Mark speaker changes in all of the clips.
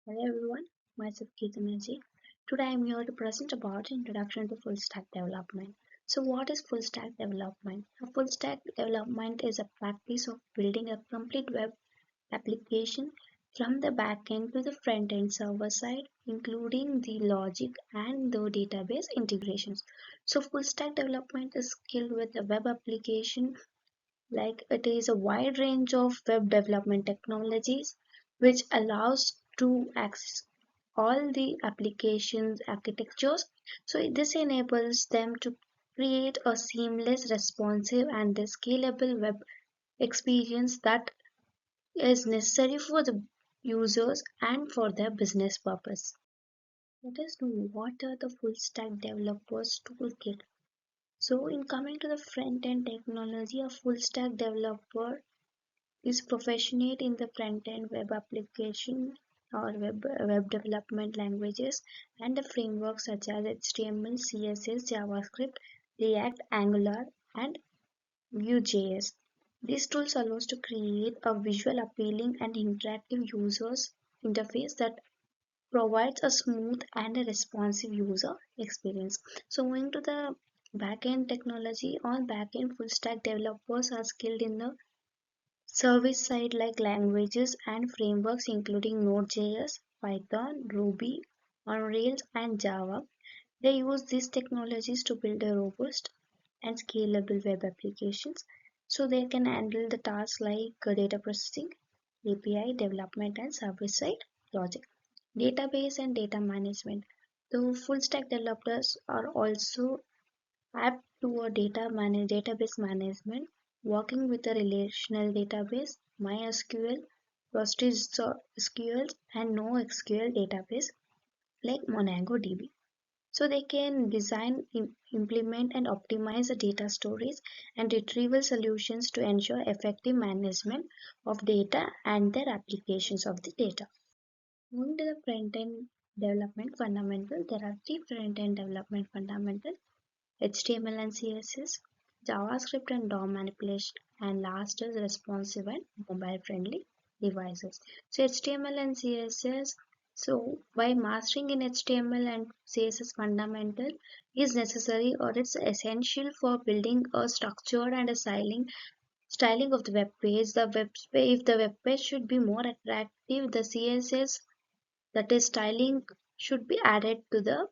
Speaker 1: Hello everyone, myself Keetanaji. Today I am here to present about introduction to full stack development. So what is full stack development? A full stack development is a practice of building a complete web application from the backend to the front end server side, including the logic and the database integrations. So full stack development is skilled with the web application, like it is a wide range of web development technologies which allows to access all the applications architectures. So this enables them to create a seamless, responsive and scalable web experience that is necessary for the users and for their business purpose. Let us know what are the full stack developers toolkit. So in coming to the front end technology, a full stack developer is proficient in the front-end web application or web development languages and the frameworks such as HTML, CSS, JavaScript, React, Angular, and Vue.js. These tools allow us to create a visual appealing and interactive users interface that provides a smooth and a responsive user experience. So moving to the backend technology, all backend full stack developers are skilled in the service side like languages and frameworks including Node.js, Python, Ruby, on Rails, and Java. They use these technologies to build a robust and scalable web applications so they can handle the tasks like data processing, API development, and service side logic. Database and data management. The full stack developers are also apt to a database management, working with a relational database, MySQL, PostgreSQL, and NoSQL database like MongoDB. So they can design, implement, and optimize the data storage and retrieval solutions to ensure effective management of data and their applications of the data. Moving to the front-end development fundamental, there are three front-end development fundamentals: HTML and CSS, JavaScript and DOM manipulation, and last is responsive and mobile friendly devices. So HTML and CSS. So by mastering in HTML and CSS fundamental is necessary or it's essential for building a structured and a styling of the web page. If the web page should be more attractive, the CSS, that is styling, should be added to the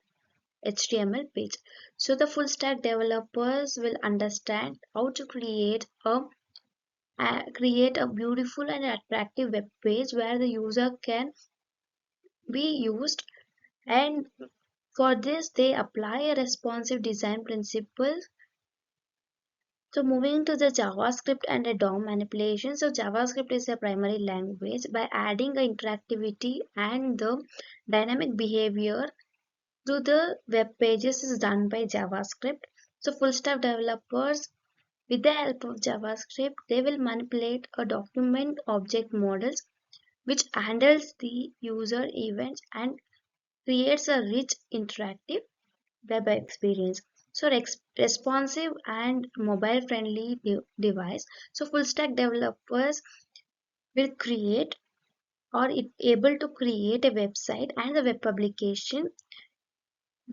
Speaker 1: HTML page. So the full stack developers will understand how to create a beautiful and attractive web page where the user can be used, and for this they apply a responsive design principle. So moving to the JavaScript and the DOM manipulation. So JavaScript is a primary language. By adding the interactivity and the dynamic behavior to the web pages is done by JavaScript. So full stack developers, with the help of JavaScript, they will manipulate a document object models which handles the user events and creates a rich interactive web experience. So responsive and mobile friendly device. So full stack developers will create or it able to create a website and a web publication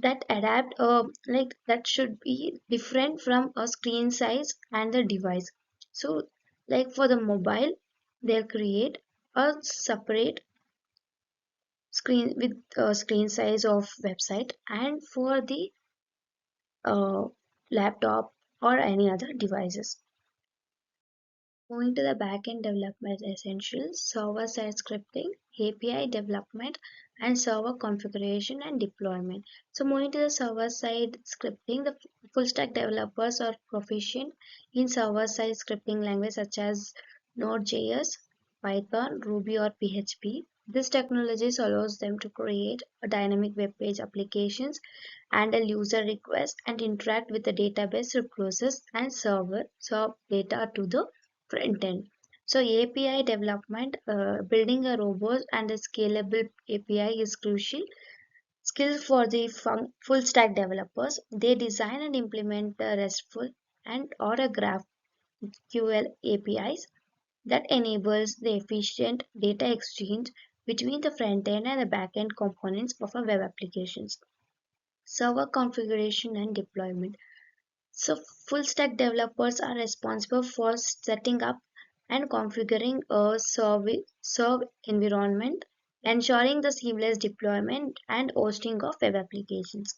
Speaker 1: that adapt like that should be different from a screen size and the device. So like for the mobile, they'll create a separate screen with screen size of website, and for the uh, laptop or any other devices. Moving to the backend development essentials, server-side scripting, API development, and server configuration and deployment. So moving to the server-side scripting, the full-stack developers are proficient in server-side scripting language such as Node.js, Python, Ruby, or PHP. This technology allows them to create a dynamic web page applications, handle user requests, and interact with the database to process and serve data to the front end. So API development, building a robust and a scalable API is crucial skill for the full stack developers. They design and implement a RESTful and or a GraphQL APIs that enables the efficient data exchange between the front end and the back end components of a web applications. Server configuration and deployment. So full stack developers are responsible for setting up and configuring a serve environment, ensuring the seamless deployment and hosting of web applications.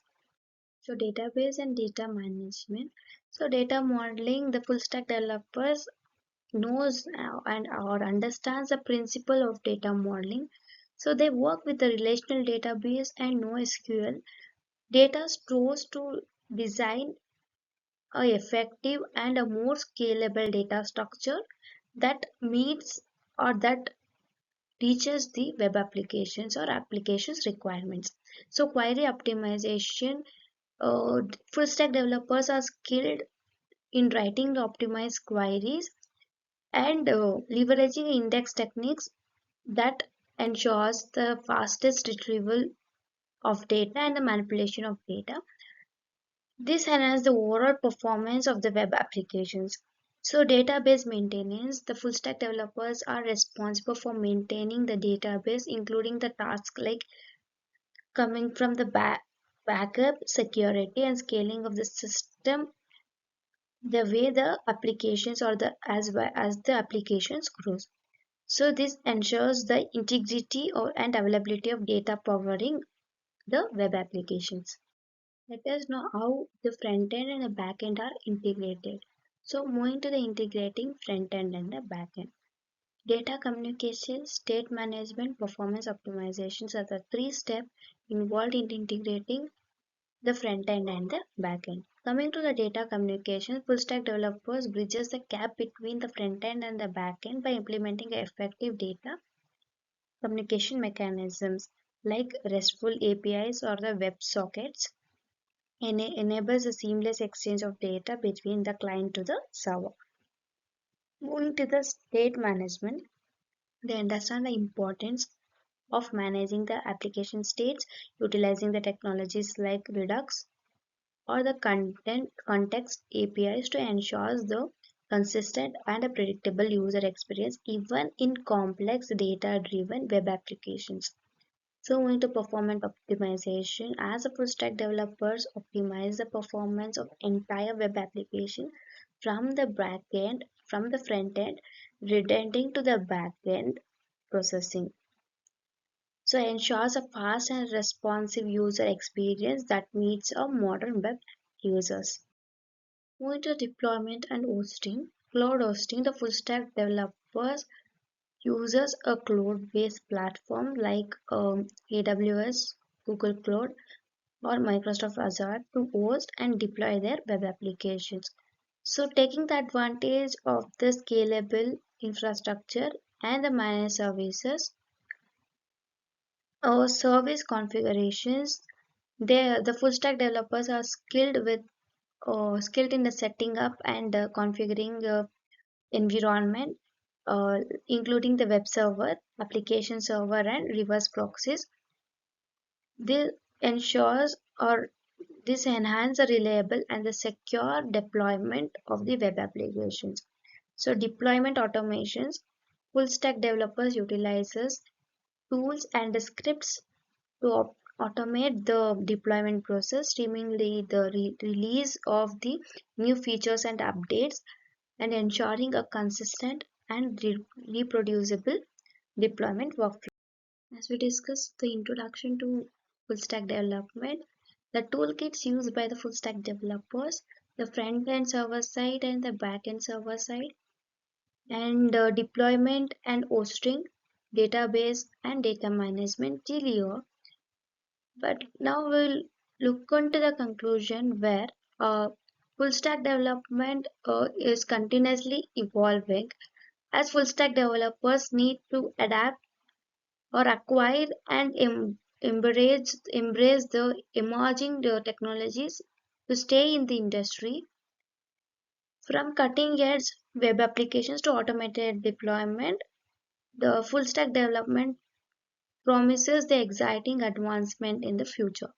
Speaker 1: So database and data management. So data modeling, the full stack developers knows and or understands the principle of data modeling. So they work with the relational database and NoSQL data stores to design a effective and a more scalable data structure that meets or that reaches the web applications or applications requirements. So query optimization, full stack developers are skilled in writing the optimized queries and leveraging index techniques that ensures the fastest retrieval of data and the manipulation of data. This enhances the overall performance of the web applications. So database maintenance, the full stack developers are responsible for maintaining the database, including the tasks like coming from the backup, security, and scaling of the system the way the applications or the as well as the applications grows. So this ensures the integrity or, and availability of data powering the web applications. Let us know how the front end and the back end are integrated. So moving to the integrating front end and the back end. Data communication, state management, performance optimizations are the three steps involved in integrating the front end and the back end. Coming to the data communication, full stack developers bridges the gap between the front end and the back end by implementing effective data communication mechanisms like RESTful APIs or the web sockets enables a seamless exchange of data between the client to the server. Moving to the state management, they understand the importance of managing the application states, utilizing the technologies like Redux or the content context APIs to ensure the consistent and a predictable user experience even in complex data-driven web applications. So moving to performance optimization, as a full stack developers optimize the performance of entire web application from the back end, from the front end, redundant to the back end processing. So ensures a fast and responsive user experience that meets a modern web users. Moving to deployment and hosting, cloud hosting, the full stack developers uses a cloud-based platform like AWS, Google Cloud, or Microsoft Azure to host and deploy their web applications. So, taking the advantage of the scalable infrastructure and the managed services or service configurations, the full stack developers are skilled in the setting up and configuring environment, including the web server, application server, and reverse proxies. This ensures or this enhance the reliable and the secure deployment of the web applications. So deployment automations, full stack developers utilizes tools and the scripts to automate the deployment process, streamlining the release of the new features and updates, and ensuring a consistent and reproducible deployment workflow. As we discussed the introduction to full stack development, the toolkits used by the full stack developers, the front end server side and the back end server side, and deployment and hosting, database and data management till here. But now we'll look into the conclusion where full stack development is continuously evolving as full stack developers need to adapt or acquire and embrace the emerging technologies to stay in the industry. From cutting edge web applications to automated deployment, the full stack development promises the exciting advancement in the future.